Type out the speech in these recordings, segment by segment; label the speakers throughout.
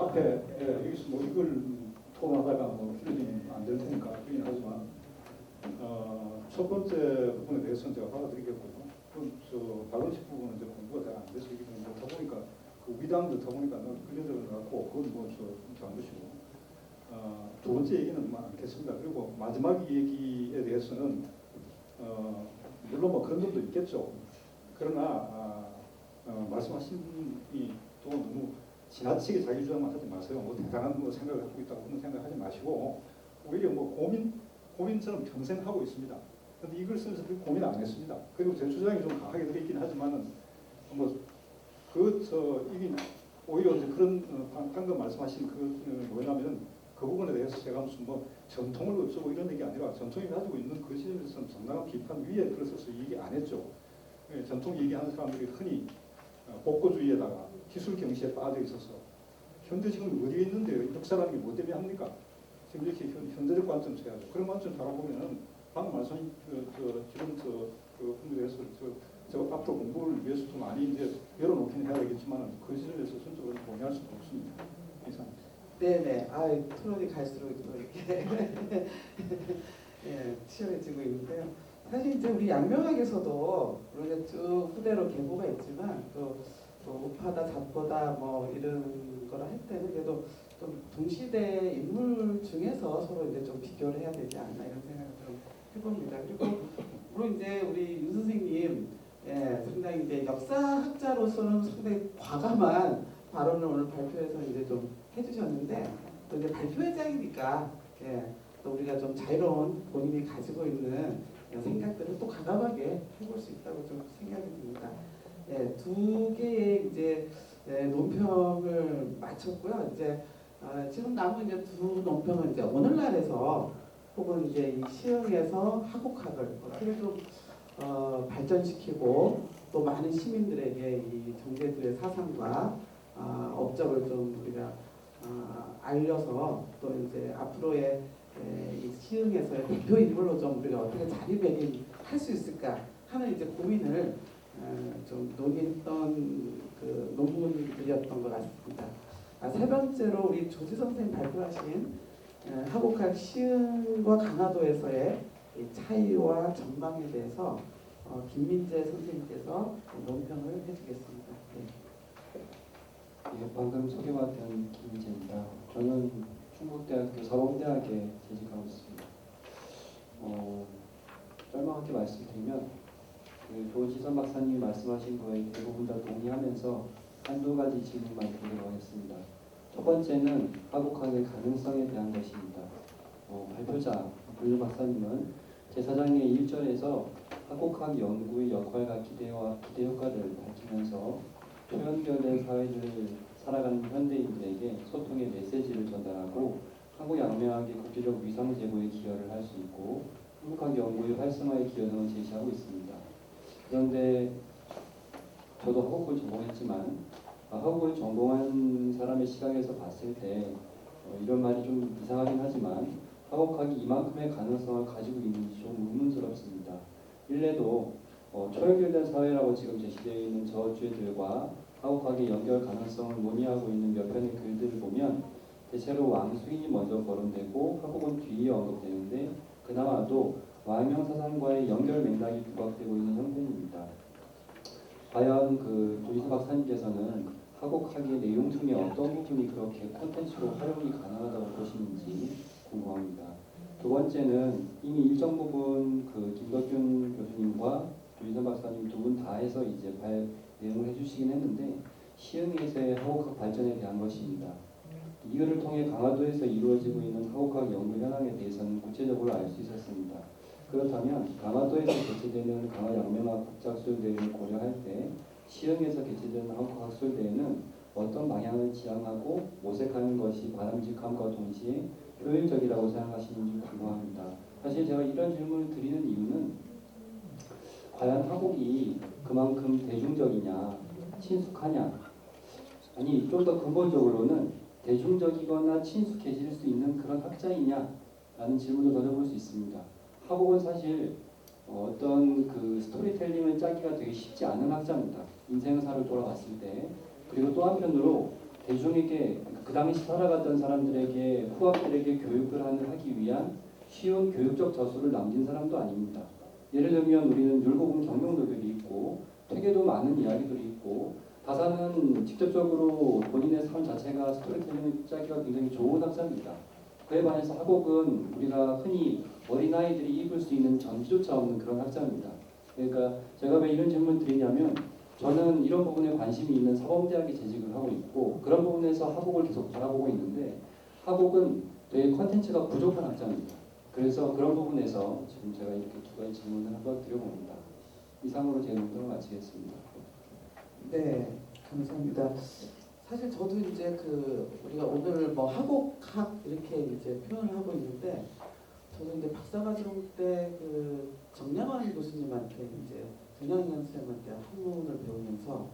Speaker 1: 앞에 여기서 뭐 이걸 토론하다가 뭐 필요는 안 될 테니까 그긴 하지만 첫 번째 부분에 대해서는 제가 받아들이겠고요. 저 발언식 부분은 이제 공부가 잘 안 돼서 이게 못하다 보니까 그 위담 듣다 보니까 근련적으로 나왔고 그건 뭐저안 것이고 두 번째 얘기는 많겠습니다. 그리고 마지막 얘기에 대해서는 물론 뭐 그런 점도 있겠죠. 그러나 말씀하신 분이 또 너무 지나치게 자기 주장만 하지 마세요. 뭐 대단한 뭐 생각을 갖고 있다고 그런 생각하지 마시고 오히려 뭐 고민처럼 평생 하고 있습니다. 그런데 이걸 쓰면서 고민 안 했습니다. 그리고 제 주장이 좀 강하게 들어있긴 하지만은 이게 오히려 이제 그런 방금 말씀하신 뭐냐면 그 부분에 대해서 제가 무슨 뭐 전통을 어쩌고 이런 얘기 아니라 전통이 가지고 있는 그 시점에서는 상당한 비판 위에 들어서서 얘기 안 했죠. 전통 얘기하는 사람들이 흔히 복고주의에다가 기술 경시에 빠져 있어서 현재 지금 어디에 있는데 역사라는 게 뭐 때문에 합니까? 지금 이렇게 현재적 관점 쳐야죠. 그런 관점 바라보면은 방금 말씀하신 지금 그 분들에서 제가 앞으로 공부를 위해서 좀 많이 이제 열어놓긴 해야 되겠지만 그 시절에서 전적으로 동의할 수도 없습니다. 이상입니다.
Speaker 2: 네네. 토론이 갈수록 또 이렇게 예, 치열해지고 있는데요. 사실 이제 우리 양명학에서도 우리가 쭉 후대로 계보가 있지만 또 우파다 잡고다 뭐 이런 거를 할 때는 그래도 좀 동시대 인물 중에서 서로 이제 좀 비교를 해야 되지 않나 이런 생각을 좀 해봅니다. 그리고 물론 이제 우리 윤 선생님 상당히 이제 역사학자로서는 상당히 과감한 발언을 오늘 발표에서 이제 좀 해주셨는데 또 이제 발표회장이니까 또 우리가 좀 자유로운 본인이 가지고 있는 생각들을 또 과감하게 해볼 수 있다고 좀 생각이 듭니다. 두 개의 이제 논평을 마쳤고요. 이제 지금 남은 이제 두 논평은 이제 오늘날에서 혹은 이제 이 시흥에서 하곡학을 어떻게 좀 발전시키고 또 많은 시민들에게 이 정제주의 사상과 업적을 좀 우리가 알려서 또 이제 앞으로의 이 시흥에서의 대표 인물로 좀 우리가 어떻게 자리매김할 수 있을까 하는 이제 고민을 좀 논의했던 그 논문들이었던 것 같습니다. 세 번째로 우리 조지 선생님 발표하신 하곡학 시흥과 강화도에서의 차이와 전망에 대해서 김민재 선생님께서 논평을 해주겠습니다.
Speaker 3: 예, 방금 소개받은 김민재입니다. 저는 충북대학교 사범대학에 재직하고 있습니다. 짤막하게 말씀드리면 조지선 박사님이 말씀하신 거에 대부분 다 동의하면서 한두 가지 질문만 드리도록 하겠습니다. 첫 번째는 하곡학의 가능성에 대한 것입니다. 발표자 불류 박사님은 제4장의 1절에서 하곡학 연구의 역할과 기대 효과를 밝히면서 초연결된 사회를 살아가는 현대인들에게 소통의 메시지를 전달하고 한국 양명학의 국제적 위상 제고에 기여를 할 수 있고 한국학 연구의 활성화에 기여 등을 제시하고 있습니다. 그런데 저도 학국을 전공했지만 학국을 전공한 사람의 시각에서 봤을 때 이런 말이 좀 이상하긴 하지만 학국학이 이만큼의 가능성을 가지고 있는지 좀 의문스럽습니다. 일례도 초연결된 사회라고 지금 제시되어 있는 저주들과 하곡학의 연결 가능성을 논의하고 있는 몇 편의 글들을 보면 대체로 왕수인이 먼저 거론되고 하곡은 뒤에 언급되는데 그나마도 왕명 사상과의 연결 맥락이 부각되고 있는 형편입니다. 과연 조지선 박사님께서는 하곡학의 내용 중에 어떤 부분이 그렇게 콘텐츠로 활용이 가능하다고 보시는지 궁금합니다. 두 번째는 이미 일정 부분 김덕균 교수님과 조지선 박사님 두 분 다 해서 이제 내용을 해주시긴 했는데 시흥에서의 하곡학 발전에 대한 것입니다. 이거를 통해 강화도에서 이루어지고 있는 하곡학 연구 현황에 대해서는 구체적으로 알 수 있었습니다. 그렇다면 강화도에서 개최되는 강화양명학 국제학술대회를 고려할 때 시흥에서 개최되는 하곡학술대회는 어떤 방향을 지향하고 모색하는 것이 바람직함과 동시에 효율적이라고 생각하시는지 궁금합니다. 사실 제가 이런 질문을 드리는 이유는 과연 하곡이 그만큼 대중적이냐 친숙하냐 아니 좀 더 근본적으로는 대중적이거나 친숙해질 수 있는 그런 학자이냐 라는 질문을 던져볼 수 있습니다. 하곡은 사실 어떤 스토리텔링을 짜기가 되게 쉽지 않은 학자입니다. 인생사를 돌아봤을 때. 그리고 또 한편으로 대중에게 그 당시 살아갔던 사람들에게 후학들에게 교육을 하기 위한 쉬운 교육적 저수를 남긴 사람도 아닙니다. 예를 들면 우리는 율곡은 경명도들이 있고 퇴계도 많은 이야기들이 있고 다사는 직접적으로 본인의 삶 자체가 스토리텔링을 짜기가 굉장히 좋은 학자입니다. 그에 반해서 하곡은 우리가 흔히 어린아이들이 입을 수 있는 전지조차 없는 그런 학자입니다. 그러니까 제가 왜 이런 질문을 드리냐면 저는 이런 부분에 관심이 있는 사범대학에 재직을 하고 있고 그런 부분에서 하곡을 계속 바라보고 있는데 하곡은 되게 컨텐츠가 부족한 학자입니다. 그래서 그런 부분에서 지금 제가 이렇게 두 가지 질문을 한번 드려봅니다. 이상으로 제 논평을 마치겠습니다.
Speaker 2: 네, 감사합니다. 사실 저도 이제 우리가 오늘 뭐 하곡학 이렇게 이제 표현을 하고 있는데 저도 이제 박사과정 때 정량환 교수님한테 이제 정량현 선생님한테 한문을 배우면서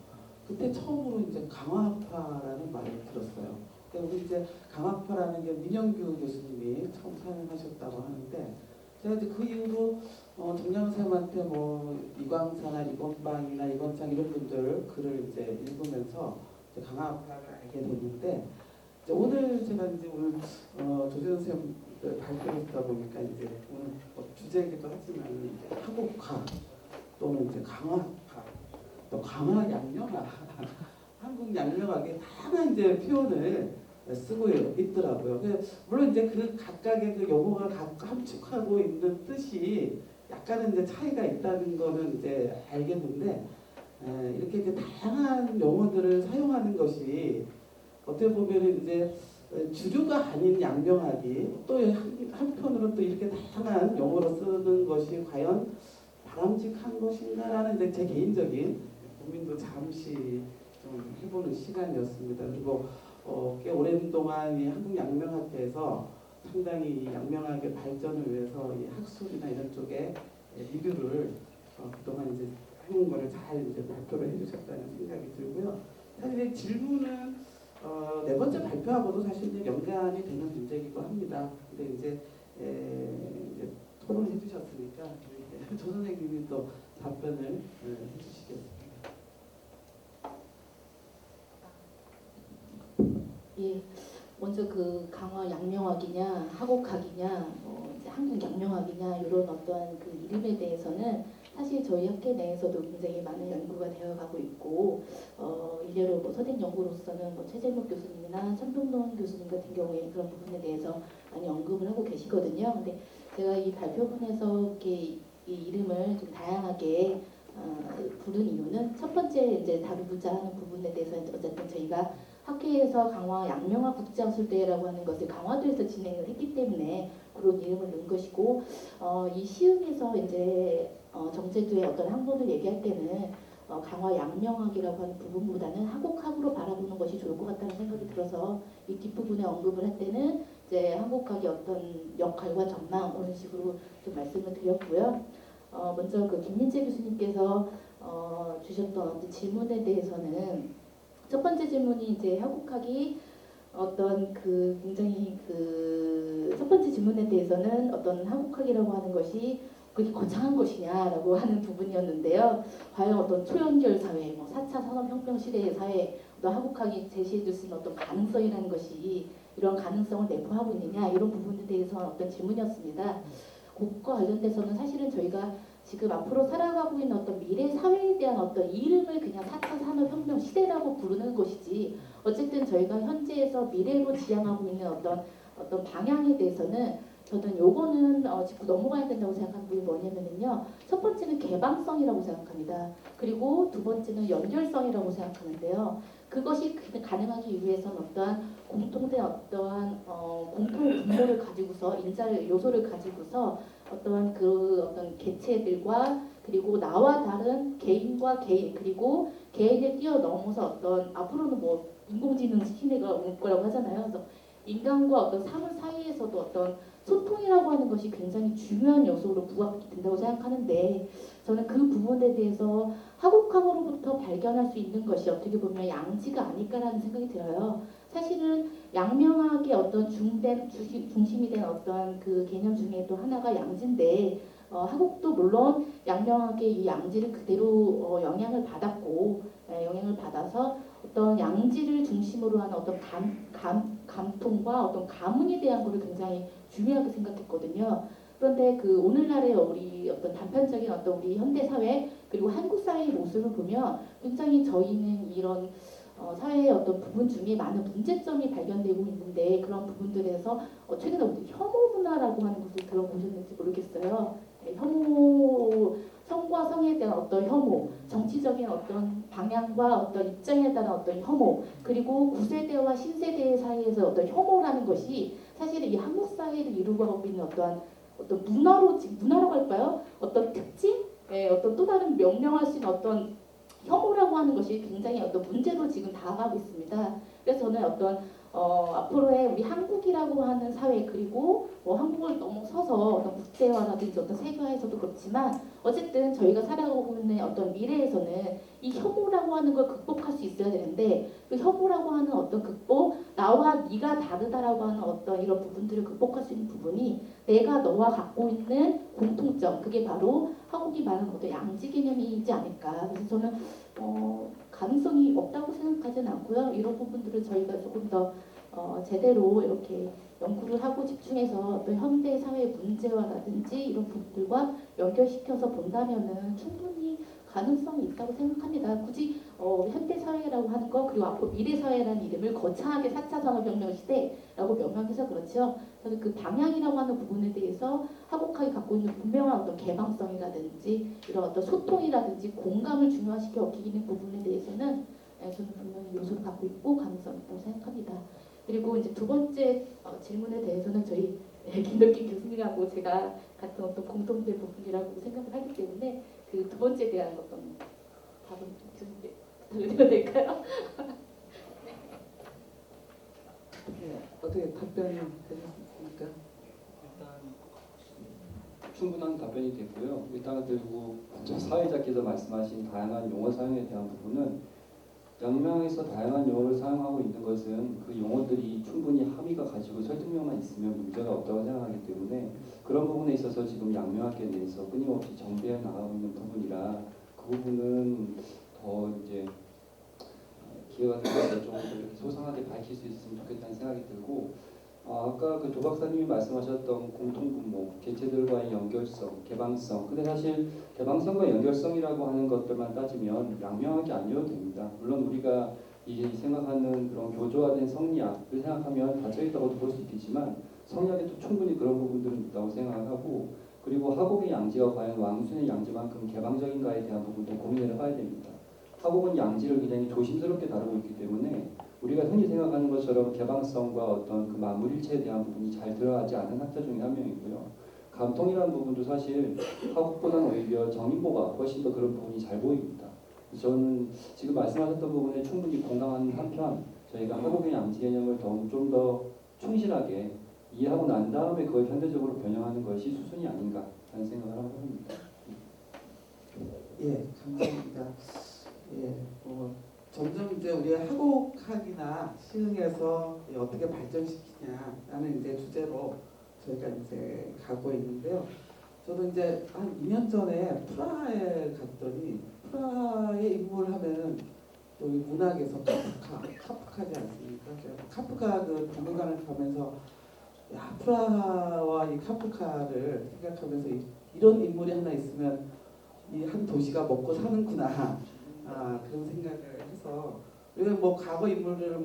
Speaker 2: 그때 처음으로 이제 강화파라는 말을 들었어요. 우리 이제 강화파라는 게 민영규 교수님이 처음 사용하셨다고 하는데 제가 이제 그 이후로 정량 선생님한테 뭐 이광사나 이건방이나 이건창 이런 분들 글을 이제 읽으면서 이제 강화파를 알게 됐는데 이제 오늘 제가 이제 오늘 조재현 선생님 발표를 듣다 보니까 이제 오늘 뭐 주제이기도 하지만 이제 한국화 또는 이제 강화파 또 강화양명학 한국 양명학의 다양한 이제 표현을 쓰고 있더라고요. 물론 이제 그 각각의 그 용어가 함축하고 있는 뜻이 약간은 이제 차이가 있다는 거는 이제 알겠는데 이렇게 그 다양한 용어들을 사용하는 것이 어떻게 보면 이제 주류가 아닌 양명학이 또 한편으로 또 이렇게 다양한 용어로 쓰는 것이 과연 바람직한 것인가라는 이제 제 개인적인 고민도 잠시 좀 해보는 시간이었습니다. 그리고 꽤 오랜 동안 이 한국 양명학계에서 상당히 이 양명학의 발전을 위해서 이 학술이나 이런 쪽에 리뷰를 그동안 이제 해온 거를 잘 이제 발표를 해주셨다는 생각이 들고요. 사실 이 질문은 네 번째 발표하고도 사실 이제 연관이 되는 문제이기도 합니다. 근데 이제 토론해 주셨으니까 조 선생님이 또 답변을 해주시겠습니다.
Speaker 4: 예, 먼저 그 강화 양명학이냐 하곡학이냐 이제 한국 양명학이냐 이런 어떠한 그 이름에 대해서는 사실 저희 학계 내에서도 굉장히 많은 연구가 되어가고 있고 일례로 뭐 서된 연구로서는 뭐 최재목 교수님이나 천동동 교수님 같은 경우에 그런 부분에 대해서 많이 언급을 하고 계시거든요. 근데 제가 이 발표문에서 이렇게 이 이름을 좀 다양하게 부른 이유는 첫 번째 이제 다루고자 하는 부분에 대해서 어쨌든 저희가 학회에서 강화 양명학 국제학술대회라고 하는 것을 강화도에서 진행을 했기 때문에 그런 이름을 넣은 것이고 이 시흥에서 이제 정제도의 어떤 학문을 얘기할 때는 강화 양명학이라고 하는 부분보다는 하곡학으로 바라보는 것이 좋을 것 같다는 생각이 들어서 이 뒷부분에 언급을 할 때는 이제 한국학의 어떤 역할과 전망 이런 식으로 좀 말씀을 드렸고요. 먼저 그 김민재 교수님께서 주셨던 어떤 질문에 대해서는 첫 번째 질문이 이제 한국학이 어떤 그 굉장히 그 첫 번째 질문에 대해서는 어떤 한국학이라고 하는 것이 그렇게 거창한 것이냐라고 하는 부분이었는데요. 과연 어떤 초연결 사회, 뭐 4차 산업혁명 시대의 사회, 어떤 한국학이 제시해줄 수 있는 어떤 가능성이라는 것이 이런 가능성을 내포하고 있느냐 이런 부분에 대해서 어떤 질문이었습니다. 그것과 관련돼서는 사실은 저희가 지금 앞으로 살아가고 있는 어떤 미래 사회에 대한 어떤 이름을 그냥 4차 산업혁명 시대라고 부르는 것이지 어쨌든 저희가 현재에서 미래로 지향하고 있는 어떤 방향에 대해서는 저는 요거는 짚고 넘어가야 된다고 생각하는 부분이 뭐냐면요. 첫 번째는 개방성이라고 생각합니다. 그리고 두 번째는 연결성이라고 생각하는데요. 그것이 가능하기 위해서는 어떠한 공통된 어떠한 공통 분모를 가지고서 인자를 요소를 가지고서 어떤 개체들과 그리고 나와 다른 개인과 개인 그리고 개인을 뛰어넘어서 어떤 앞으로는 뭐 인공지능 시대가 올 거라고 하잖아요. 그래서 인간과 어떤 사물 사이에서도 어떤 소통이라고 하는 것이 굉장히 중요한 요소로 부각된다고 생각하는데 저는 그 부분에 대해서 하곡학으로부터 발견할 수 있는 것이 어떻게 보면 양지가 아닐까라는 생각이 들어요. 사실은 양명학의 어떤 중심이 된 어떤 그 개념 중에 또 하나가 양지인데 하곡도 물론 양명학의 이 양지를 그대로 영향을 받아서 어떤 양지를 중심으로 하는 어떤 감통과 어떤 가문에 대한 거를 굉장히 중요하게 생각했거든요. 그런데 그 오늘날의 우리 어떤 단편적인 어떤 우리 현대 사회 그리고 한국 사회의 모습을 보면 굉장히 저희는 이런 사회의 어떤 부분 중에 많은 문제점이 발견되고 있는데 그런 부분들에서 최근에 우리 혐오 문화라고 하는 것을 들어보셨는지 모르겠어요. 네, 혐오 성과 성에 대한 어떤 혐오, 정치적인 어떤 방향과 어떤 입장에 따른 어떤 혐오, 그리고 구세대와 신세대 사이에서 어떤 혐오라는 것이 사실은 이 한국 사회를 이루고 있는 어떤 문화라고 할까요? 어떤 특징, 어떤 또 다른 명명할 수 있는 어떤 혐오라고 하는 것이 굉장히 어떤 문제로 지금 다가가고 있습니다. 그래서 저는 앞으로의 우리 한국이라고 하는 사회 그리고 한국을 넘어서서 어떤 국제화라든지 어떤 세계화에서도 그렇지만 어쨌든 저희가 살아가고 있는 어떤 미래에서는 이 혐오라고 하는 걸 극복할 수 있어야 되는데 그 혐오라고 하는 어떤 극복, 나와 네가 다르다라고 하는 어떤 이런 부분들을 극복할 수 있는 부분이 내가 너와 갖고 있는 공통점, 그게 바로 한국이 말하는 어떤 양지 개념이지 않을까. 그래서 저는 가능성이 없다고 생각하지는 않고요. 이런 부분들을 저희가 조금 더 제대로 이렇게 연구를 하고 집중해서 또 현대 사회 문제와라든지 이런 부분들과 연결시켜서 본다면은 충분히 가능성이 있다고 생각합니다. 굳이 현대 사회라고 하는 거 그리고 앞으로 미래 사회라는 이름을 거창하게 4차 산업혁명 시대라고 명명해서 그렇죠. 저는 그 방향이라고 하는 부분에 대해서 한국학이 갖고 있는 분명한 어떤 개방성이라든지 이런 어떤 소통이라든지 공감을 중요시켜 얽히는 부분에 대해서는 저는 분명히 요소를 갖고 있고 가능성이 있다고 생각합니다. 그리고 이제 두 번째 질문에 대해서는 저희 김덕기 교수님하고 제가 같은 어떤 공통된 부분이라고 생각을 하기 때문에 그 두 번째에 대한 어떤 답은 교수님께 부탁드려도 될까요?
Speaker 2: 네, 어떻게 답변이 되셨습니까?
Speaker 3: 일단 충분한 답변이 됐고요. 일단 그리고 사회자께서 말씀하신 다양한 용어 사용에 대한 부분은 양명에서 다양한 용어를 사용하고 있는 것은 그 용어들이 충분히 함의가 가지고 설득력만 있으면 문제가 없다고 생각하기 때문에 그런 부분에 있어서 지금 양명학계 내에서 끊임없이 정비해 나가고 있는 부분이라 그 부분은 더 이제 기회가 되어서 좀 이렇게 소상하게 밝힐 수 있으면 좋겠다는 생각이 들고 아까 그 조 박사님이 말씀하셨던 공통분모, 개체들과의 연결성, 개방성. 근데 사실 개방성과 연결성이라고 하는 것들만 따지면 양명학이 아니어도 됩니다. 물론 우리가 이제 생각하는 그런 교조화된 성리학을 생각하면 닫혀있다고도 볼 수 있겠지만 성리학에도 충분히 그런 부분들은 있다고 생각하고 그리고 하곡의 양지가 과연 왕순의 양지만큼 개방적인가에 대한 부분도 고민을 해봐야 됩니다. 하곡은 양지를 굉장히 조심스럽게 다루고 있기 때문에 우리가 흔히 생각하는 것처럼 개방성과 어떤 그 만물일체에 대한 부분이 잘 들어가지 않은 학자 중에 한 명이고요. 감통이라는 부분도 사실 하곡보다는 오히려 정인보가 훨씬 더 그런 부분이 잘 보입니다. 저는 지금 말씀하셨던 부분에 충분히 공감하는 한편 저희가 하곡의 양지 개념을 좀 더 충실하게 이해하고 난 다음에 그걸 현대적으로 변형하는 것이 수순이 아닌가 하는 생각을 하고 있습니다.
Speaker 2: 예, 감사합니다. 예, 점점 이제 우리 하곡학이나 시흥에서 어떻게 발전시키냐라는 이제 주제로 저희가 이제 가고 있는데요. 저도 이제 한 2년 전에 프라하에 갔더니 프라하의 인물을 하면은 또 이 문학에서 카프카지 않습니까? 카프카 그 박물관을 가면서 야 프라하와 이 카프카를 생각하면서 이런 인물이 하나 있으면 이 한 도시가 먹고 사는구나. 그런 생각을 해서 우리가 뭐 과거 인물들을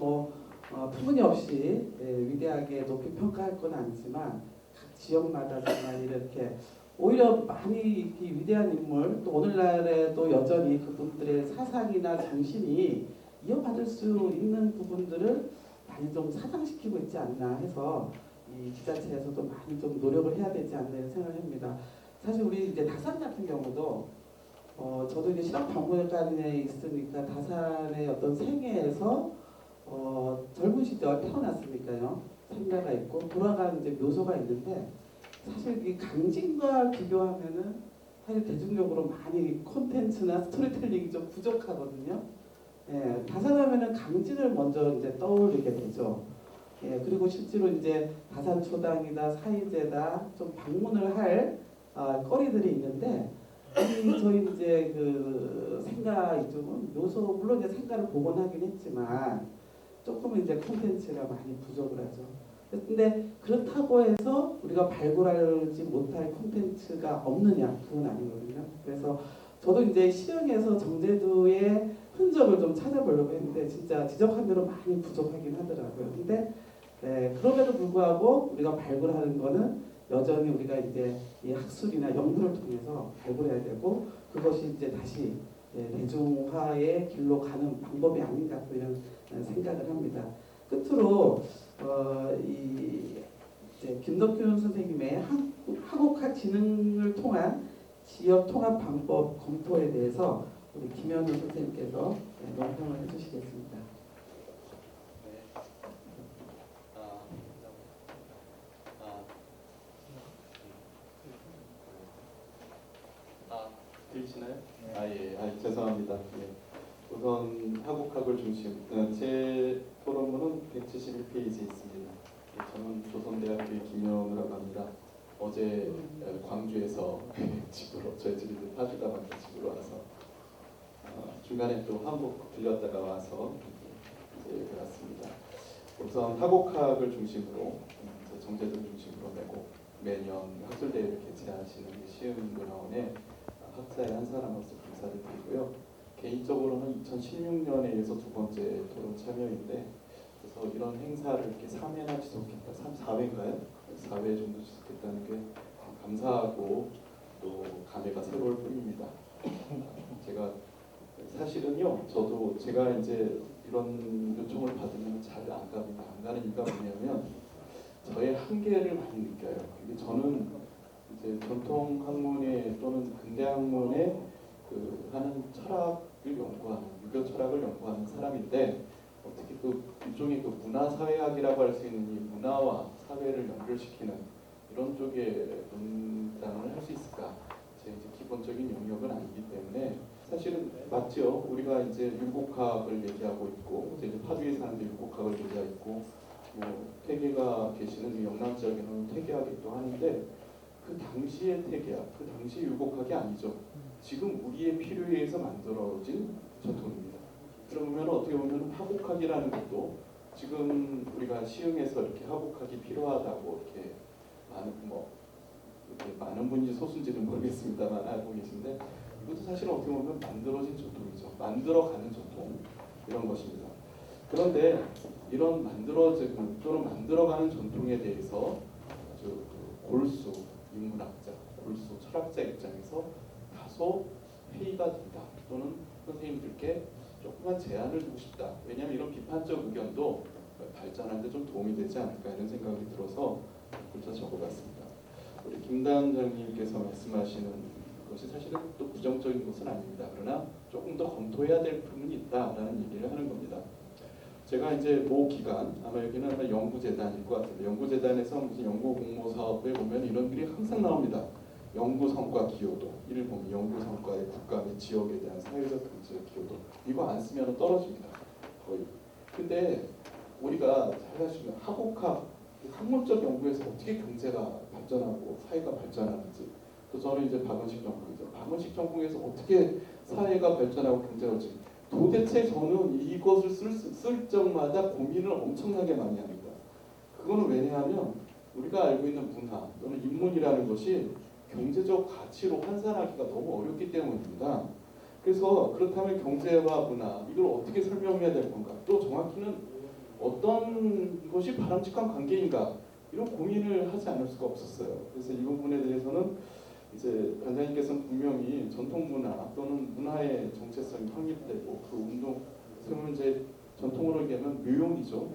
Speaker 2: 터무니없이 위대하게 높이 평가할 건 아니지만 각 지역마다 정말 이렇게 오히려 많이 이 위대한 인물 또 오늘날에도 여전히 그분들의 사상이나 정신이 이어받을 수 있는 부분들을 많이 좀 사장시키고 있지 않나 해서 이 지자체에서도 많이 좀 노력을 해야 되지 않나 이런 생각을 합니다. 사실 우리 이제 다산 같은 경우도 저도 이제 실험박물관에 있으니까 다산의 어떤 생애에서 젊은 시절 태어났으니까요. 생가가 있고 돌아가는 이제 묘소가 있는데 사실 이 강진과 비교하면은 사실 대중적으로 많이 콘텐츠나 스토리텔링이 좀 부족하거든요. 예, 다산하면은 강진을 먼저 이제 떠올리게 되죠. 예, 그리고 실제로 이제 다산초당이다 사이제다 좀 방문을 할 거리들이 있는데 저희 이제 그 생가 이쪽은 요소 물론 이제 생가를 복원하긴 했지만 조금 이제 콘텐츠가 많이 부족을 하죠. 근데 그렇다고 해서 우리가 발굴하지 못할 콘텐츠가 없느냐 그건 아니거든요. 그래서 저도 이제 시흥에서 정제도의 흔적을 좀 찾아보려고 했는데 진짜 지적한 대로 많이 부족하긴 하더라고요. 근데 그럼에도 불구하고 우리가 발굴하는 거는 여전히 우리가 이제 이 학술이나 연구를 통해서 발굴해야 되고 그것이 이제 다시 대중화의 길로 가는 방법이 아닌가 또 이런 생각을 합니다. 끝으로 이 이제 김덕균 선생님의 학업학 진흥을 통한 지역 통합 방법 검토에 대해서 우리 김현우 선생님께서 논평을 해주시겠습니다.
Speaker 5: 들리시나요? 예. 죄송합니다. 예. 우선 하국학을 중심, 제 토론문은 171페이지에 있습니다. 저는 조선대학교의 김영우라고 합니다. 어제 광주에서 집으로, 저희 집이 파주다 보니까 집으로 와서 중간에 또 한국 들렸다가 와서 이제 왔습니다. 우선 하국학을 중심으로 정제도를 중심으로 내고 매년 학술대회를 개최하시는 시흥문화원의 학자의 한 사람으로서 감사를 드리고요. 개인적으로는 2016년에 이어서 두 번째 토론 참여인데 그래서 이런 행사를 이렇게 3회나 지속했다, 4회인가요? 4회 정도 지속했다는 게 감사하고 또 감회가 새로울 뿐입니다. 제가 사실은요, 저도 제가 이제 이런 요청을 받으면 잘 안 갑니다. 안 가는 이유가 뭐냐면 저의 한계를 많이 느껴요. 근데 저는 이제 전통 학문에 또는 근대 학문에 하는 철학을 연구하는 유교 철학을 연구하는 사람인데 어떻게 일종의 문화 사회학이라고 할 수 있는 이 문화와 사회를 연결시키는 이런 쪽의 문장을 할 수 있을까? 제 이제 기본적인 영역은 아니기 때문에 사실은 맞죠. 우리가 이제 율곡학을 얘기하고 있고 이제 파주에 사는데 율곡학을 얘기하고 있고 뭐 퇴계가 계시는 영남 지역에는 퇴계학이 또 하는데 그 당시의 퇴계학, 그 당시 율곡학이 아니죠. 지금 우리의 필요에 의해서 만들어진 전통입니다. 그러면 어떻게 보면 하곡학이라는 것도 지금 우리가 시흥에서 이렇게 하곡학이 필요하다고 이렇게 이렇게 많은 분이 소수인지는 모르겠습니다만 알고 계신데 이것도 사실 어떻게 보면 만들어진 전통이죠. 만들어가는 전통 이런 것입니다. 그런데 이런 만들어지고 또는 만들어가는 전통에 대해서 아주 골수 인문학자, 골수 철학자 입장에서 다소 회의가 된다 또는 선생님들께 조금만 제안을 두고 싶다. 왜냐하면 이런 비판적 의견도 발전하는 데 좀 도움이 되지 않을까 이런 생각이 들어서 글자 적어봤습니다. 우리 김단장님께서 말씀하시는 것이 사실은 또 부정적인 것은 아닙니다. 그러나 조금 더 검토해야 될 부분이 있다라는 얘기를 하는 겁니다. 제가 이제 모 기관, 아마 여기는 아마 연구재단일 것 같은데 연구재단에서 무슨 연구 공모 사업에 보면 이런 글이 항상 나옵니다. 연구 성과 기여도, 이를 보면 연구 성과의 국가 및 지역에 대한 사회적 경제적 기여도 이거 안 쓰면 떨어집니다. 거의. 근데 우리가 잘 아시는 하곡학, 학문적 연구에서 어떻게 경제가 발전하고 사회가 발전하는지 또 저는 이제 박은식 전공이죠. 박은식 전공에서 어떻게 사회가 발전하고 경제가 발전하는지 도대체 저는 이것을 쓸 적마다 고민을 엄청나게 많이 합니다. 그거는 왜냐하면 우리가 알고 있는 문화 또는 인문이라는 것이 경제적 가치로 환산하기가 너무 어렵기 때문입니다. 그래서 그렇다면 경제와 문화 이걸 어떻게 설명해야 될 건가? 또 정확히는 어떤 것이 바람직한 관계인가? 이런 고민을 하지 않을 수가 없었어요. 그래서 이 부분에 대해서는 이제 단장님께서는 분명히 전통 문화 또는 문화의 정체성이 확립되고 그 운동, 그러면 이제 전통으로 얘기하면 묘용이죠.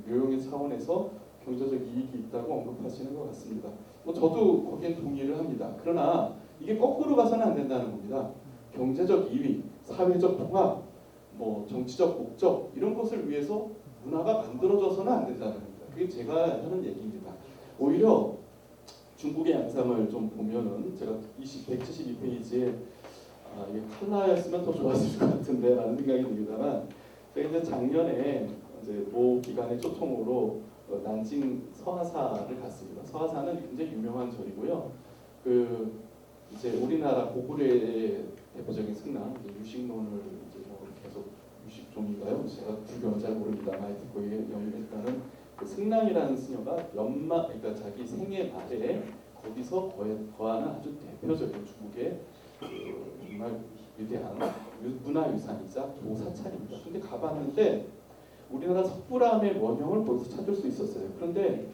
Speaker 5: 묘용의 차원에서 경제적 이익이 있다고 언급하시는 것 같습니다. 뭐 저도 거기에 동의를 합니다. 그러나 이게 거꾸로 가서는 안 된다는 겁니다. 경제적 이익, 사회적 통합, 뭐 정치적 목적 이런 것을 위해서 문화가 만들어져서는 안 된다는 겁니다. 그게 제가 하는 얘기입니다. 오히려 중국의 양상을 좀 보면은 제가 172페이지에 이게 칼라였으면 더 좋았을 것 같은데 라는 생각이 듭니다만 제가 이제 작년에 이제 모 기관의 초청으로 난징 서하사를 갔습니다. 서하사는 굉장히 유명한 절이고요. 그 이제 우리나라 고구려의 대표적인 승랑 이제 유식론을 이제 뭐 계속 유식종인가요? 제가 불교는 잘 모릅니다만 하여튼 거기에 연유했다는 그 승랑이라는 승려가 그러니까 자기 생애 말에 거기서 거하는 아주 대표적인 중국의 그 정말 위대한 문화유산이자 도사찰입니다. 근데 가봤는데 우리나라 석굴암의 원형을 거기서 찾을 수 있었어요. 그런데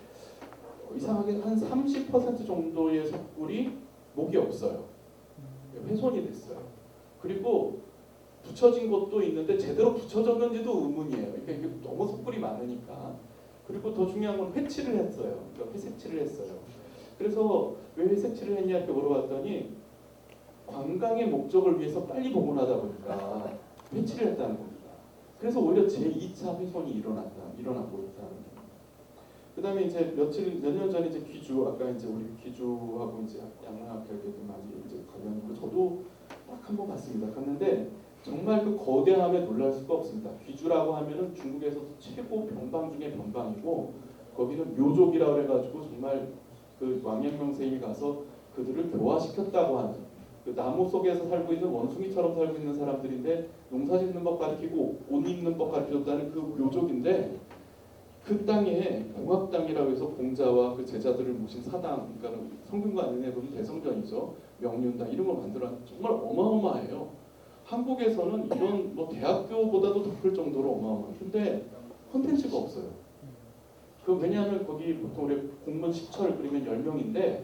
Speaker 5: 이상하게 한 30% 정도의 석굴이 목이 없어요. 훼손이 됐어요. 그리고 붙여진 것도 있는데 제대로 붙여졌는지도 의문이에요. 그러니까 이게 너무 석굴이 많으니까. 그리고 더 중요한 건 회치를 했어요. 그러니까 회색칠을 했어요. 그래서 왜 회색칠을 했냐 이렇게 물어봤더니 관광의 목적을 위해서 빨리 복원하다 보니까 회치를 했다는 겁니다. 그래서 오히려 제2차 훼손이 일어나고 있다는 겁니다. 그다음에 이제 몇 년 전에 이제 귀주 아까 이제 우리 귀주하고 이제 양락학교도 많이 이제 관련있고 저도 딱 한 번 봤습니다. 갔는데 정말 그 거대함에 놀랄 수가 없습니다. 귀주라고 하면은 중국에서 최고 변방 중에 변방이고 거기는 묘족이라고 그래가지고 정말 그 왕양명세에 가서 그들을 교화시켰다고 하는 그 나무 속에서 살고 있는 원숭이처럼 살고 있는 사람들인데 농사짓는 법 가르치고 옷 입는 법 가르쳐줬다는 그 묘족인데 그 땅에 공학당이라고 해서 공자와 그 제자들을 모신 사당, 그러니까 성균관 안에 보면 대성전이죠. 명륜당 이런 걸 만들었는데 정말 어마어마해요. 한국에서는 이런 뭐 대학교보다도 더 클 정도로 어마어마해요. 근데 콘텐츠가 없어요. 그 왜냐하면 거기 보통 우리 공문 10철 그리면 10명인데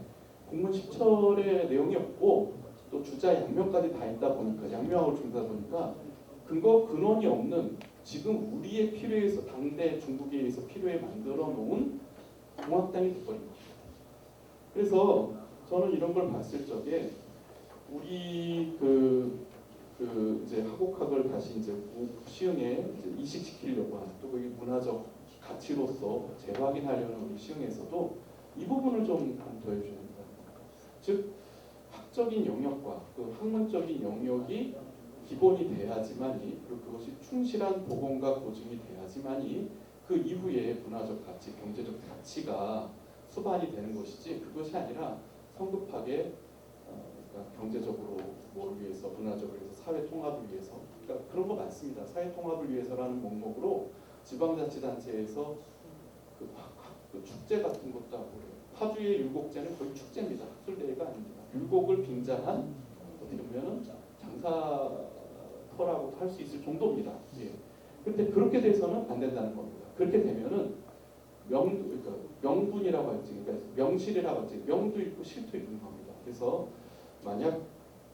Speaker 5: 공문 10철의 내용이 없고 또 주자 양명까지 다 있다 보니까 양명하고 준다 보니까 근원이 없는 지금 우리의 필요에서 당대 중국에 의해서 필요에 만들어 놓은 공학당이 돼버린 겁니다. 그래서 저는 이런 걸 봤을 적에 우리 이제 하곡학을 다시 이제 시흥에 이제 이식시키려고 하는 또 그게 문화적 가치로서 재확인하려는 우리 시흥에서도 이 부분을 좀 검토해 주셔야 된다. 즉 학적인 영역과 그 학문적인 영역이 기본이 돼야지만이 그리고 그것이 충실한 복원과 보증이 돼야지만이 그 이후에 문화적 가치, 경제적 가치가 수반이 되는 것이지 그것이 아니라 성급하게 그러니까 경제적으로 뭐를 위해서 문화적으로 위해서 사회 통합을 위해서 그러니까 그런 거 많습니다. 사회 통합을 위해서라는 목록으로 지방자치단체에서 그 축제 같은 것도 하고 그래요. 파주의 율곡제는 거의 축제입니다. 학술대회가 아닙니다. 율곡을 빙자한 어떻게 보면은 장사터라고 할 수 있을 정도입니다. 예. 그런데 그렇게 돼서는 안 된다는 겁니다. 그렇게 되면은 그러니까 명분이라고 할지, 그러니까 명실이라고 할지, 명도 있고 실도 있는 겁니다. 그래서 만약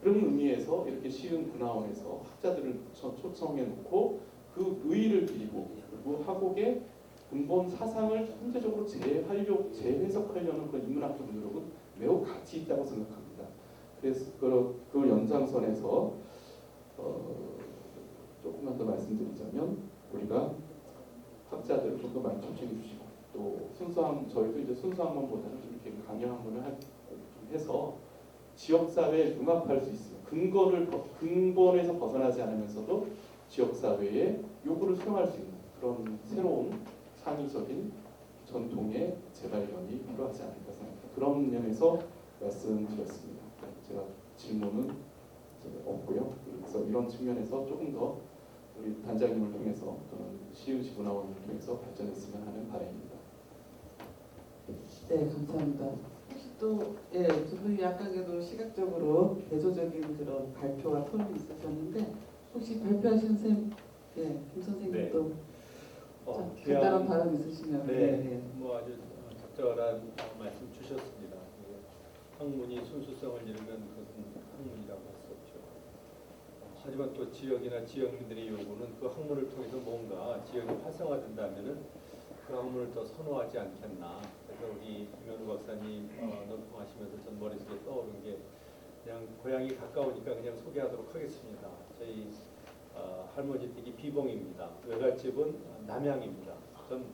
Speaker 5: 그런 의미에서 이렇게 시흥 군화원에서 학자들을 초청해 놓고 그 의의를 드리고 그리고 하곡의 근본 사상을 현재적으로 재해석하려는 그런 인문학적 노력은 매우 가치 있다고 생각합니다. 그래서 그 연장선에서 조금만 더 말씀드리자면 우리가 학자들을 좀 더 많이 초청해 주시고 또 저희도 이제 순수학문보다는 좀 이렇게 강연학문을 좀 해서 지역사회에 융합할 수 있어요. 근본에서 벗어나지 않으면서도 지역사회의 요구를 수용할 수 있는 그런 새로운 창의적인 전통의 재발견이 필요하지 않을까 생각합니다. 그런 면에서 말씀드렸습니다. 제가 질문은 없고요. 그래서 이런 측면에서 조금 더 우리 단장님을 통해서 또는 시흥시 문화원을 통해서 발전했으면 하는 바람입니다.
Speaker 2: 네, 감사합니다. 혹시 또 두 분이 아까도 시각적으로 대조적인 그런 발표와 토론이 있으셨는데 혹시 발표하신 쌤, 김 선생님도 간단한 발언 있으시면
Speaker 6: 뭐 아주 적절한 말씀 주셨습니다. 학문이 순수성을 잃으면 그것은 학문이라고 할 수 없죠. 하지만 또 지역이나 지역민들의 요구는 그 학문을 통해서 뭔가 지역이 활성화된다면은 그 학문을 더 선호하지 않겠나. 그래서 우리 김현우 박사님 논평하시면서 전 머릿속에 떠오른 게 그냥 고향이 가까우니까 그냥 소개하도록 하겠습니다. 저희 할머니 댁이 비봉입니다. 외갓집은 남양입니다. 전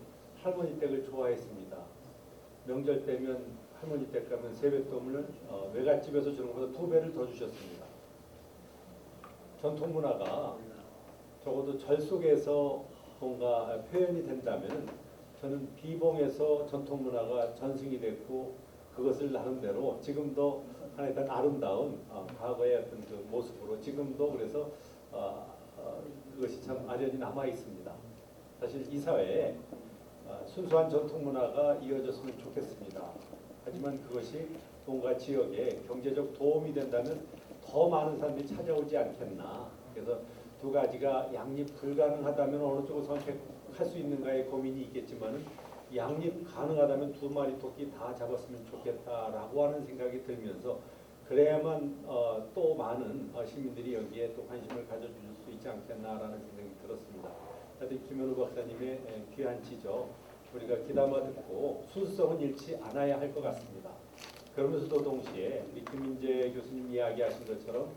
Speaker 6: 할머니 댁을 좋아했습니다. 명절 때면 할머니 댁 가면 세뱃돈을 외갓집에서 주는 것보다 2배를 더 주셨습니다. 전통 문화가 적어도 절 속에서 뭔가 표현이 된다면 저는 비봉에서 전통 문화가 전승이 됐고 그것을 나름대로 지금도 하여튼 아름다운 과거의 어떤 그 모습으로 지금도 그래서 그것이 참 아련히 남아 있습니다. 사실 이 사회에 순수한 전통 문화가 이어졌으면 좋겠습니다. 하지만 그것이 뭔가 지역에 경제적 도움이 된다면 더 많은 사람들이 찾아오지 않겠나. 그래서 두 가지가 양립 불가능하다면 어느 쪽을 선택할 수 있는가의 고민이 있겠지만은 양립 가능하다면 두 마리 토끼 다 잡았으면 좋겠다라고 하는 생각이 들면서 그래야만 또 많은 시민들이 여기에 또 관심을 가져줄 수 있지 않겠나라는 생각이 들었습니다. 하여튼 김현우 박사님의 귀한 지적 우리가 귀담아 듣고 순수성은 잃지 않아야 할 것 같습니다. 그러면서도 동시에 우리 김민재 교수님 이야기하신 것처럼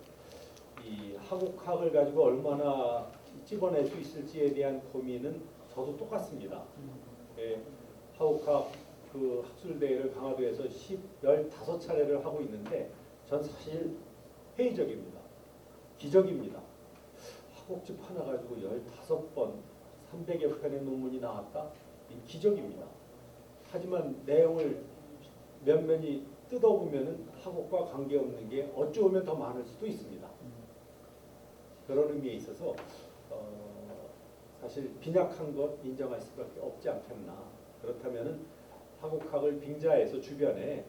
Speaker 6: 이 하국학을 가지고 얼마나 찝어낼 수 있을지에 대한 고민은 저도 똑같습니다. 하국학 그 학술대회를 강화도에서 15차례를 하고 있는데 전 사실 회의적입니다. 기적입니다. 하국집 하나 가지고 15번 300여 편의 논문이 나왔다? 기적입니다. 하지만 내용을 면면히 뜯어보면 하국과 관계없는 게 어찌 보면 더 많을 수도 있습니다. 그런 의미에 있어서 사실 빈약한 것 인정할 수밖에 없지 않겠나. 그렇다면 하국학을 빙자해서 주변에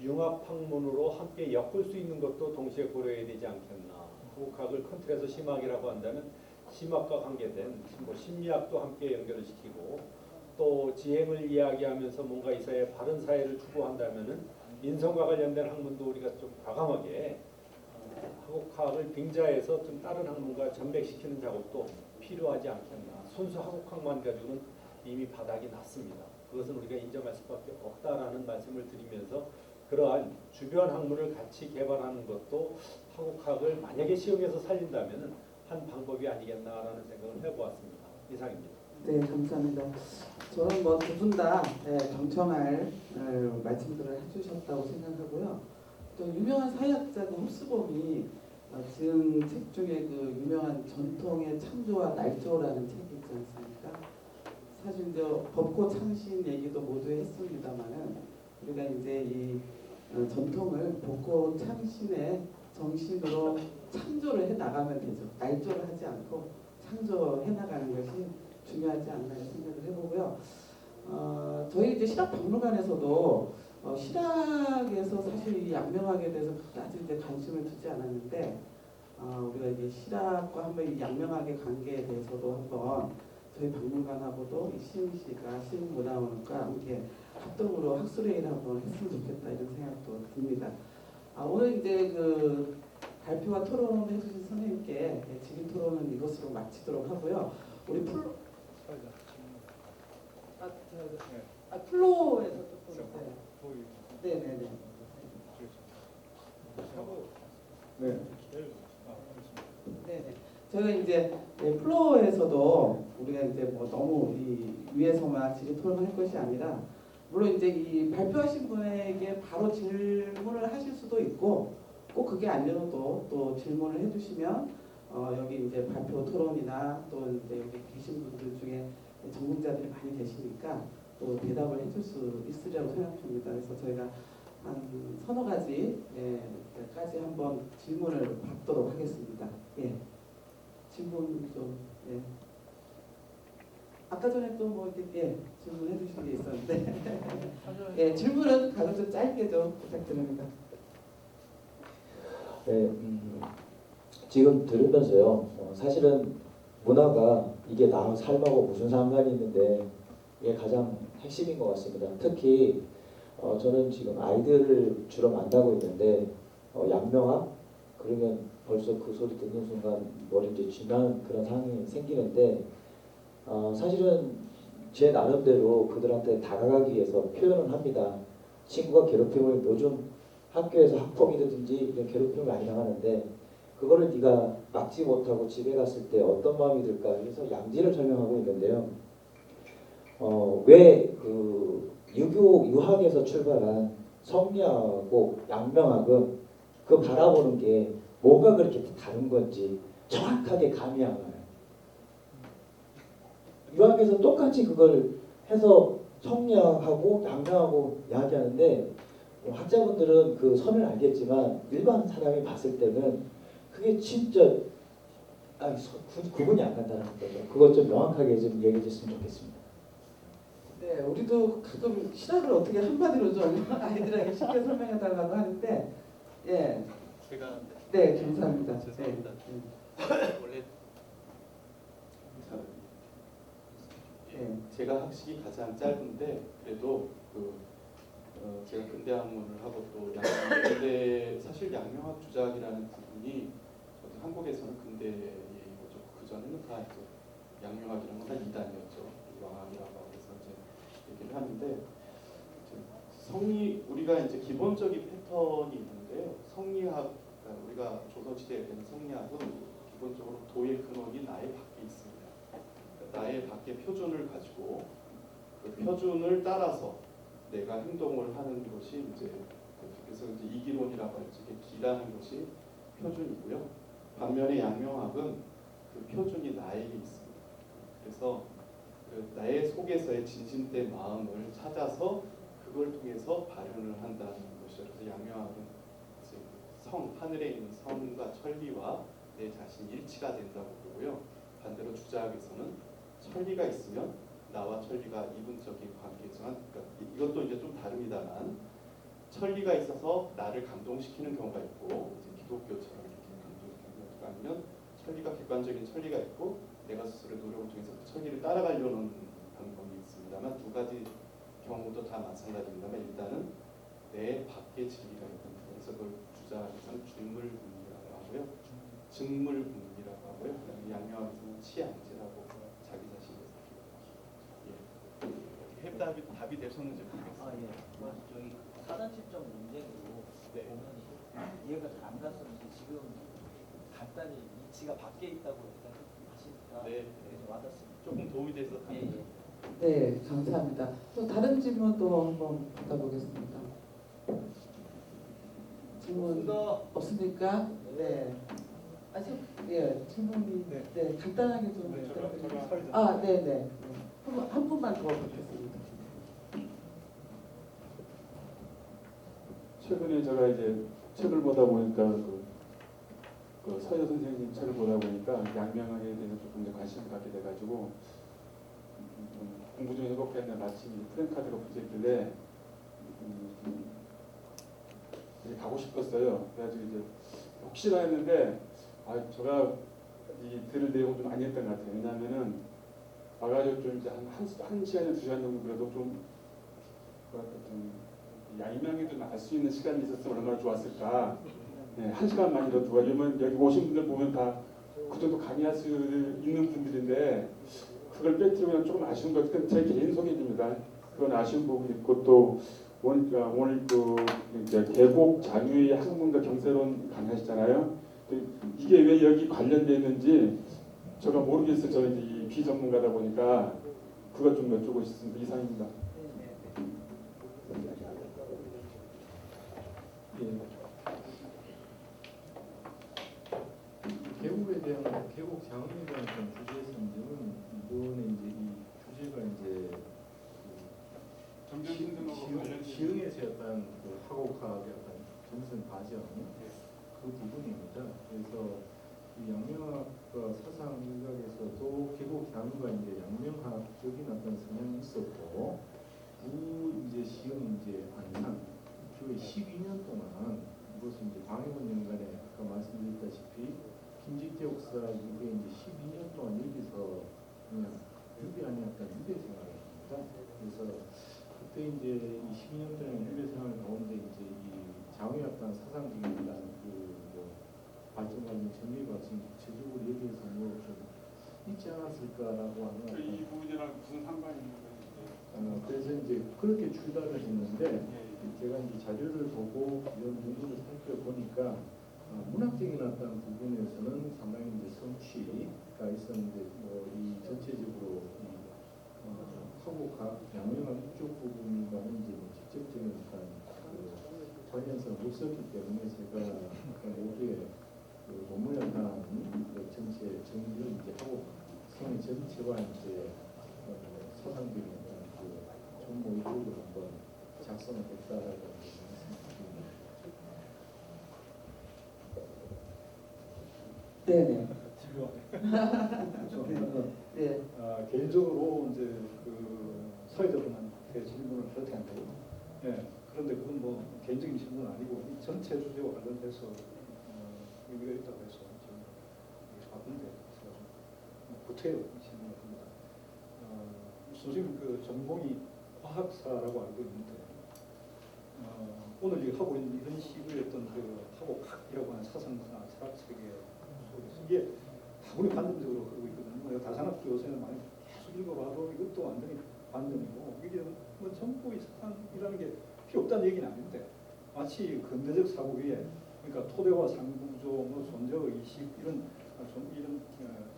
Speaker 6: 융합학문으로 함께 엮을 수 있는 것도 동시에 고려해야 되지 않겠나. 하국학을 큰 틀에서 심학이라고 한다면 심학과 관계된 뭐 심리학도 함께 연결을 시키고 또 지행을 이야기하면서 뭔가 이 사회에 바른 사회를 추구한다면은 인성과 관련된 학문도 우리가 좀 과감하게 하국학을 빙자해서 좀 다른 학문과 전맥시키는 작업도 필요하지 않겠나. 순수 하국학만 가지고는 이미 바닥이 났습니다. 그것은 우리가 인정할 수밖에 없다라는 말씀을 드리면서 그러한 주변 학문을 같이 개발하는 것도 하국학을 만약에 시험에서 살린다면 한 방법이 아니겠나라는 생각을 해보았습니다. 이상입니다.
Speaker 2: 네, 감사합니다. 저는 뭐 두 분 다 경청할 말씀들을 해주셨다고 생각하고요. 또 유명한 사회학자인 홉스봄이 지은 책 중에 그 유명한 전통의 창조와 날조라는 책이 있지 않습니까? 사실 이제 법고 창신 얘기도 모두 했습니다만은 우리가 이제 이 전통을 법고 창신의 정신으로 창조를 해 나가면 되죠. 날조를 하지 않고 창조해 나가는 것이 중요하지 않나 생각을 해보고요. 저희 이제 실학박물관에서도 실학에서 사실 이 양명학에 대해서 그다지 이제 관심을 두지 않았는데 우리가 이제 실학과 한번 이 양명학의 관계에 대해서도 한번 저희 박물관하고도 이 시흥시가 시흥문화원과 함께 합동으로 학술회의를 한번 했으면 좋겠다 이런 생각도 듭니다. 오늘 이제 그 발표와 토론을 해주신 선생님께 질의 토론은 이것으로 마치도록 하고요. 우리 플로에서 조금 네네네.
Speaker 1: 네.
Speaker 2: 네네. 저희가 이제 플로어에서도 우리가 이제 뭐 너무 이 위에서만 질의 토론할 것이 아니라 물론 이제 이 발표하신 분에게 바로 질문을 하실 수도 있고 꼭 그게 아니어도 또 질문을 해주시면 여기 이제 발표 토론이나 또 이제 여기 계신 분들 중에 전문자들이 많이 계시니까 또 대답을 해줄 수 있으리라고 생각합니다. 그래서 저희가 한 서너 가지까지 한번 질문을 받도록 하겠습니다. 예. 질문 좀 예. 아까 전에 또 뭐 이렇게 질문해 주신 게 있었는데 예, 질문은 가장 좀 짧게 좀 부탁드립니다.
Speaker 7: 네, 지금 들으면서요. 사실은 문화가 이게 나랑 삶하고 무슨 상관이 있는데 이게 가장 핵심인 것 같습니다. 특히 저는 지금 아이들을 주로 만나고 있는데 양명학 그러면 벌써 그 소리 듣는 순간 머리 이제 쥐나는 그런 상황이 생기는데 사실은 제 나름대로 그들한테 다가가기 위해서 표현을 합니다. 친구가 괴롭힘을 요즘 학교에서 학폭이라든지 이런 괴롭힘을 많이 당하는데 그거를 네가 막지 못하고 집에 갔을 때 어떤 마음이 들까 해서 양지를 설명하고 있는데요. 왜 그 유학에서 출발한 성리학하고 양명학은 그 바라보는 게 뭐가 그렇게 다른 건지 정확하게 감이 안 와요. 유학에서 똑같이 그걸 해서 성리학하고 양명하고 이야기하는데 학자분들은 그 선을 알겠지만 일반 사람이 봤을 때는 그게 진짜 구분이 안 간다는 거죠. 그것 좀 명확하게 좀 얘기해 줬으면 좋겠습니다.
Speaker 2: 네, 우리도 가끔 실학을 어떻게 한마디로 좀 아이들에게 쉽게 설명해 달라고 하는데, 예,
Speaker 5: 제가
Speaker 2: 네, 감사합니다.
Speaker 5: 죄송합니다.
Speaker 2: 네.
Speaker 5: 원래
Speaker 2: 네.
Speaker 5: 제가 학식이 가장 짧은데 그래도 제가 근대 학문을 하고 또 근대 사실 양명학 주작이라는 부분이 저도 한국에서는 근대이고죠. 그 전에는 다 이제 양명학이라는 건 다 이단이었죠. 왕학이라고 해서 이제 얘기를 하는데 우리가 이제 기본적인 패턴이 있는데요. 성리학 그러니까 우리가 조선시대에 되는 성리학은 기본적으로 도의 근원이 나의 밖에 있습니다. 나의 밖에 표준을 가지고 그 표준을 따라서 내가 행동을 하는 것이 이제 그래서 이제 이기론이라고 할지 기라는 것이 표준이고요. 반면에 양명학은 그 표준이 나에게 있습니다. 그래서 그 나의 속에서의 진심된 마음을 찾아서 그걸 통해서 발현을 한다는 것이죠. 그래서 양명학은 이제 하늘에 있는 성과 천리와 내 자신이 일치가 된다고 보고요. 반대로 주자학에서는 천리가 있으면 나와 천리가 이분적인 관계지만 그러니까 이것도 이제 좀 다릅니다만 천리가 있어서 나를 감동시키는 경우가 있고 이제 기독교처럼 이렇게 감동시키는 경우가 아니면 천리가 객관적인 천리가 있고 내가 스스로의 노력을 통해서 그 천리를 따라가려는 방법이 있습니다만 두 가지 경우도 다 마찬가지입니다만 일단은 내 밖에 진리가 있는 그래서 그걸 주자학에서는 중물분이라고 하고요. 증물분이라고 하고요. 양명학에서는 치양제라고 자기 자신을 답이 되셨는지 모르겠어요.
Speaker 8: 아 예. 저희 사단집적 논쟁으로
Speaker 5: 네.
Speaker 8: 보면 이해가 잘 안 갔었는데 지금 간단히 이치가 밖에 있다고 일단 하시니까
Speaker 5: 네.
Speaker 8: 좀 와닿습니다.
Speaker 5: 조금 도움이 돼서
Speaker 8: 예, 예.
Speaker 2: 네, 감사합니다. 또 다른 질문도 한번 받아보겠습니다. 질문 없습니까? 네. 아직 질문이 간단하게 좀 부탁드립니다. 아, 네. 한 분만 더 받겠습니다.
Speaker 1: 최근에 제가 이제 책을 보다 보니까 그 서여 선생님 책을 보다 보니까 양명학에 대해서 조금 이제 관심을 갖게 돼가지고 좀 공부 좀 해볼겠네. 마침 프랭카드가 붙어있길래 되게 가고 싶었어요. 그래가지고 이제 혹시나 했는데 제가 들을 내용을 좀 많이 했던 것 같아요. 왜냐하면은 와가지고 좀 이제 한 시간에 2시간 정도 그래도 좀 뭐랄까 좀 양명이 좀 알 수 있는 시간이 있었으면 얼마나 좋았을까. 네, 한 시간만이라도 왜냐면 여기 오신 분들 보면 다 그 정도 강의할 수 있는 분들인데 그걸 빼뜨리면 조금 아쉬운 것 같아요. 제 개인 소견입니다. 그건 아쉬운 부분이 있고 또 오늘 이제 계곡 장유의 학문과 경세론 강의하시잖아요. 이게 왜 여기 관련되어 있는지 제가 모르겠어요. 저는 이제 이 비전문가다 보니까 그것 좀 여쭈고 싶습니다. 이상입니다.
Speaker 9: 계곡에 대한 계곡 장흥에 대한 어떤 주제성들은 이번에 이제 이 주제가 이제
Speaker 1: 점점 힘듦하고 관련된
Speaker 9: 시흥에서 약간 그 학업학의 약간 전선 과정 그 부분입니다. 그래서 이 양명학과 사상 일각에서도 계곡 장흥과 이제 양명학적인 어떤 성향이 있었고 이제 시흥 이제 안산 교회 12년 동안 이것은 이제 광해군 연간에 아까 말씀드렸다시피 김직태 목사 이후에 이제 12년 동안 여기서 그냥 유배 아니었던 유배 생활입니다. 그래서 그때 이제 이 12년 동안 유배 생활 가운데 이제 이 장외학당 사상적인 뭐 발전과 정리가 지금 구체적으로 여기에서 뭐 좀 있지 않았을까라고 하는
Speaker 1: 이 부분이랑 무슨 상관이 있는 거예요?
Speaker 9: 그래서 이제 그렇게 출발을 했는데 제가 이제 자료를 보고 이런 문제를 살펴보니까 문학적인 어떤 부분에서는 상당히 이제 성취가 있었는데 뭐 이 전체적으로 이 학업학 양명학 이쪽 부분과는 이제 뭐 직접적인 어떤 그 관련성을 못 썼기 때문에 제가 모두의 그 논문에 따른 그 전체 정리를 이제 하고 성의 전체와 이제 사상적인 어떤 그 전모 이쪽으로 한번 작성을 했다라고 말씀드립니다.
Speaker 2: 네네.
Speaker 1: 저는
Speaker 2: 네.
Speaker 1: 개인적으로 이제 그 사회자분한테 질문을 할 텐데, 예, 그런데 그건 뭐 개인적인 질문은 아니고 이 전체 주제와 관련돼서 의미가 있다고 해서 지금 봤는데 제가 좀 구태여 질문을 합니다. 선생님 그 전공이 과학사라고 알고 있는데 오늘 하고 있는 이런 시기의 어떤 그 학옥학이라고 하는 사상사 철학 체계 속에서 이게 다분히 반대적으로 그러고 있거든요. 다산학교 요새는 많이 계속 읽어봐도 이것도 완전히 반대이고 이게 뭐 전부 이 사상이라는 게 필요 없다는 얘기는 아닌데 마치 근대적 사고 위에 그러니까 토대와 상구조, 뭐 존재 의식 이런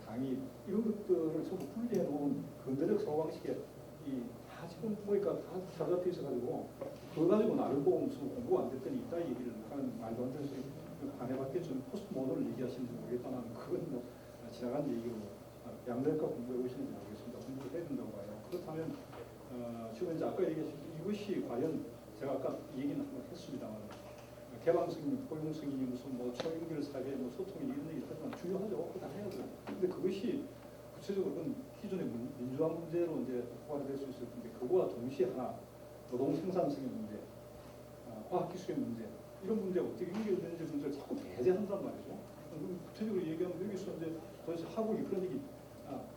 Speaker 1: 당위 이런 것들을 전부 분리해 놓은 근대적 사고방식에 다 지금 보니까 다 잡혀 있어가지고 그거 가지고 나를 보고 무슨 공부가 안 됐더니 이따 얘기를 하는 말도 안 되는 소리 반해봤겠죠. 포스트 모더를 얘기하시는지 모르겠다만 그건 뭐 지나간 얘기로 양대학과 공부해 오시는지 모르겠습니다. 공부를 해야 된다고 봐요. 그렇다면 지금 이제 아까 얘기하신 이것이 과연 제가 아까 얘기는 한번 했습니다만 개방성이, 포용성이 무슨 뭐 초연결 사회, 뭐 소통이 이런 얘기 하지만 중요하죠. 그거 다 해야 돼요. 근데 그것이 구체적으로는 기존의 민주화 문제로 이제 포괄이 될 수 있을 텐데 그거와 동시에 하나 노동 생산성의 문제, 과학기술의 문제 이런 문제 어떻게 연결되는지 문제를 자꾸 배제한단 말이죠. 구체적으로 얘기하면 여기서 이제 도대체 학원이 그런 얘기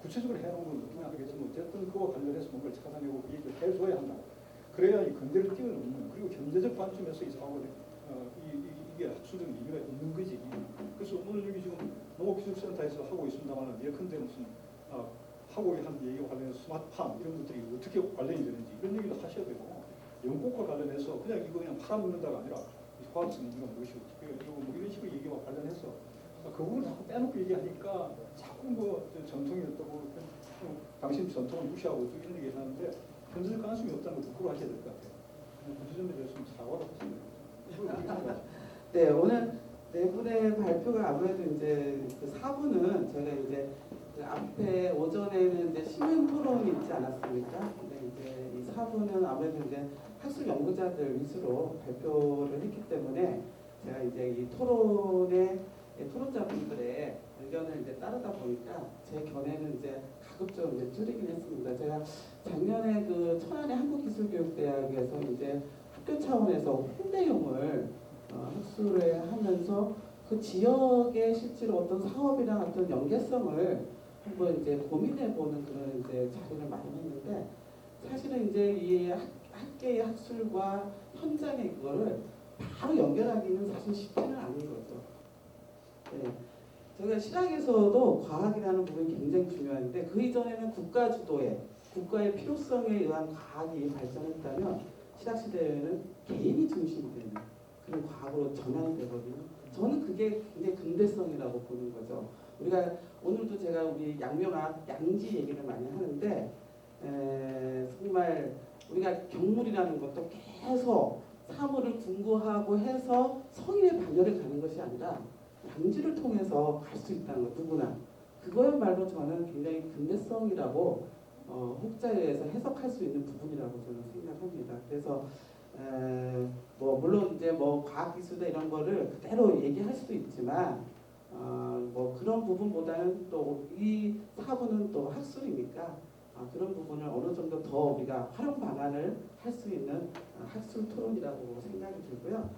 Speaker 1: 구체적으로 해놓은 건 어떻게 하겠지만 어쨌든 그와 관련해서 뭔가를 찾아내고 그 얘기를 해줘야 한다. 그래야 이 근대를 뛰어넘는 그리고 경제적 관점에서 이 사고를 이게 학술적 의미가 있는 거지. 그래서 오늘 여기 지금 농업기술센터에서 하고 있습니다만 예컨대 무슨 학업에 한 얘기와 관련해서 스마트팜 이런 것들이 어떻게 관련이 되는지 이런 얘기도 하셔야 되고 연꽃과 관련해서 그냥 이거 그냥 팔아먹는다가 아니라 화학성 의미가 무엇이고 그리고 뭐 이런 식으로 얘기와 관련해서 그 부분을 자꾸 빼놓고 얘기하니까 자꾸 뭐 전통이 어떻고 당신 전통을 무시하고 또 이런 얘기 하는데 현재적 가능성이 없다는 거 부끄러워하셔야 될 것 같아요. 그 지점에 대해서 좀 사과를 하시면
Speaker 2: 네, 오늘 네 분의 발표가 아무래도 이제 그 4부는 저희가 이제 그 앞에 오전에는 이제 시민 토론이 있지 않았습니까? 근데 이제 이 4부는 아무래도 이제 학술 연구자들 위주로 발표를 했기 때문에 제가 이제 이 토론의 토론자분들의 의견을 이제 따르다 보니까 제 견해는 이제 가급적 이제 줄이긴 했습니다. 제가 작년에 그 천안의 한국기술교육대학에서 이제 학교 차원에서 홍대용을 학술을 하면서 그 지역의 실제로 어떤 사업이랑 어떤 연계성을 한번 이제 고민해보는 그런 이제 자리를 마련했는데 사실은 이제 이 학계의 학술과 현장의 그거를 바로 연결하기는 사실 쉽지는 않은 거죠. 네. 저희가 실학에서도 과학이라는 부분이 굉장히 중요한데 그 이전에는 국가 주도의 국가의 필요성에 의한 과학이 발전했다면 실학시대에는 개인이 중심이 되는 그런 과학으로 전환이 되거든요. 저는 그게 굉장히 근대성이라고 보는 거죠. 우리가 오늘도 제가 우리 양명학 양지 얘기를 많이 하는데 정말 우리가 경물이라는 것도 계속 사물을 궁구하고 해서 성인의 반열에 가는 것이 아니라 양지를 통해서 갈 수 있다는 것 누구나 그거야말로 저는 굉장히 근대성이라고 혹자에 의해서 해석할 수 있는 부분이라고 저는 생각합니다. 그래서 뭐 물론 이제 뭐 과학기술이나 이런 거를 그대로 얘기할 수도 있지만 뭐 그런 부분보다는 또 이 사부는 또 학술이니까 그런 부분을 어느 정도 더 우리가 활용 방안을 할 수 있는 학술 토론이라고 생각이 들고요.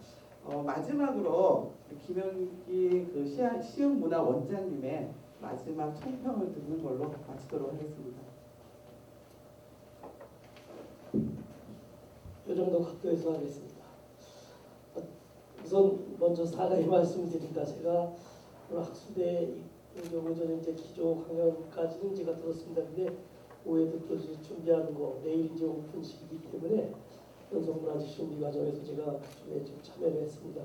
Speaker 2: 마지막으로 김영기 그 시흥문화 원장님의 마지막 총평을 듣는 걸로 마치도록 하겠습니다.
Speaker 10: 이 정도 각도에서 하겠습니다. 우선 먼저 사과의 말씀드립니다. 제가 오늘 학수대 오전에 이제 기조 강연까지는 제가 들었습니다. 근데 오후에도 또 준비하는 거 내일 이제 오픈식이기 때문에 연성문화재 준비 과정에서 제가 그쪽에 좀 참여를 했습니다.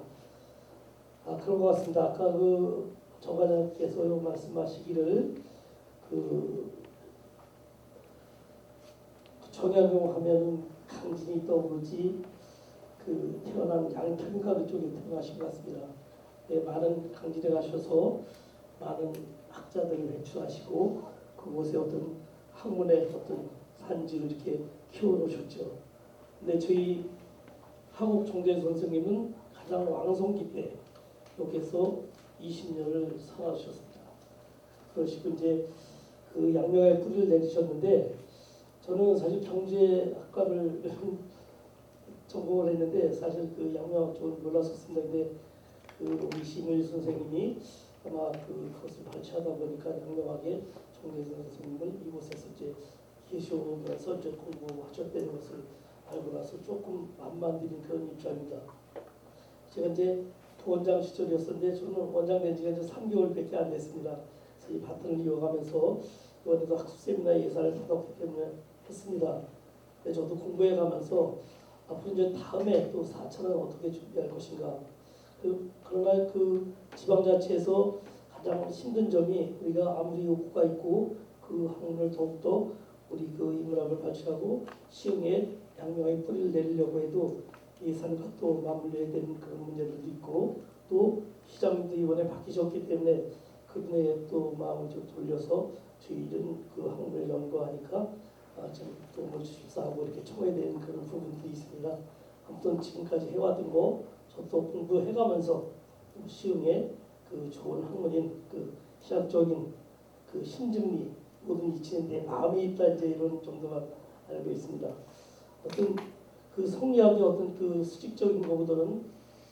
Speaker 10: 그런 것 같습니다. 아까 그 정관장께서 말씀하시기를 그 청양용 하면은 강진이 떠오르지 그 태어난 양평가 그쪽에 태어나신 것 같습니다. 네, 많은 강진에 가셔서 많은 학자들을 배출하시고 그곳에 어떤 학문의 어떤 산지를 이렇게 키워놓으셨죠. 근데 저희 한국 총재 선생님은 가장 왕성기 때 여기서 20년을 살아주셨습니다. 그러시고 이제 그 양명의 뿌리를 내리셨는데 저는 사실 경제학과를 전공을 했는데 사실 그 양명학 쪽은 몰랐었습니다. 근데 그 우리 심일 선생님이 아마 그것을 발췌하다 보니까 양명학의 정대선 선생님을 이곳에서 이제 계셔오면서 이제 공부하셨다는 것을 알고 나서 조금 만만드린 그런 입장입니다. 제가 이제 부원장 시절이었었는데 저는 원장 된 지가 이제 3개월밖에 안 됐습니다. 그래서 이 바톤을 이어가면서 이번에도 학습 세미나 예산을 받았기 때문에 했습니다. 근데 저도 공부해 가면서 앞으로 이제 다음에 또 4차는 어떻게 준비할 것인가. 그러나 그 지방자치에서 가장 힘든 점이 우리가 아무리 요구가 있고 그 학문을 더욱더 우리 그 인문학을 발췌하고 시흥에 양명의 뿌리를 내리려고 해도 예산과 또 맞물려야 되는 그런 문제들도 있고 또 시장님도 이번에 바뀌셨기 때문에 그분의 또 마음을 좀 돌려서 저희는 그 학문을 연구하니까 좀 도움을 주십사하고 이렇게 청해야 되는 그런 부분들이 있습니다. 아무튼 지금까지 해왔던 거 저도 공부해가면서 시흥에 그 좋은 학문인 그 신학적인 그 심증리 모든 이치는데 마음이 있다 이제 이런 정도만 알고 있습니다. 어떤 그 성리학의 어떤 그 수직적인 것보다는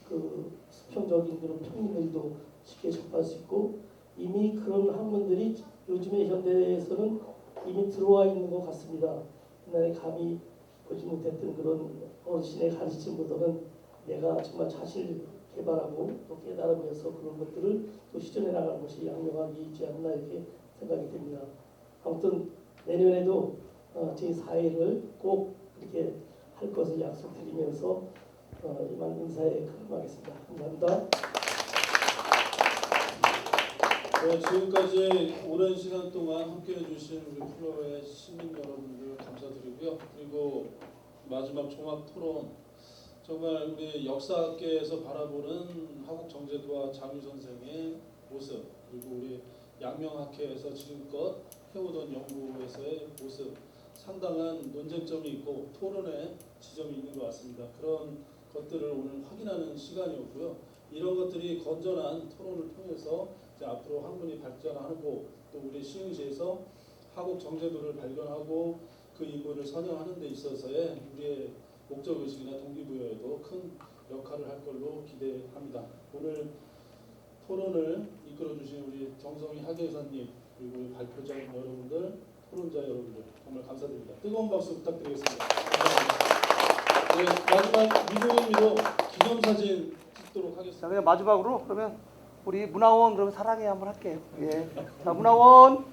Speaker 10: 그 수평적인 그런 평론들도 쉽게 접할 수 있고 이미 그런 학문들이 요즘의 현대에서는 이미 들어와 있는 것 같습니다. 옛날에 감히 보지 못했던 그런 어르신의 가르침보다는 내가 정말 자신을 개발하고 또 깨달으면서 그런 것들을 또 실현해 나가는 것이 양명학이 있지 않나 이렇게 생각이 됩니다. 아무튼 내년에도 제4회를 꼭 이렇게 할 것을 약속드리면서 이만 인사에 가름하겠습니다. 감사합니다.
Speaker 11: 네, 지금까지 오랜 시간 동안 함께해 주신 우리 플로어의 시민 여러분들 감사드리고요. 그리고 마지막 종합 토론 정말 우리 역사학계에서 바라보는 하국정제도와 장유 선생의 모습 그리고 우리 양명학회에서 지금껏 해오던 연구에서의 모습 상당한 논쟁점이 있고 토론의 지점이 있는 것 같습니다. 그런 것들을 오늘 확인하는 시간이었고요. 이런 것들이 건전한 토론을 통해서 이제 앞으로 학문이 발전하고 또 우리 시흥시에서 하국 정제도를 발견하고 그 인물을 선양하는 데 있어서의 우리의 목적의식이나 동기부여에도 큰 역할을 할 걸로 기대합니다. 오늘 토론을 이끌어주신 우리 정성희 학예사님 그리고 우리 발표자 여러분들 토론자 여러분들 정말 감사드립니다. 뜨거운 박수 부탁드리겠습니다. 네, 마지막 미소의미로 기념사진 찍도록 하겠습니다.
Speaker 12: 자, 그냥 마지막으로 그러면 우리 문화원 그러면 사랑해 한번 할게요. 예. 자, 문화원.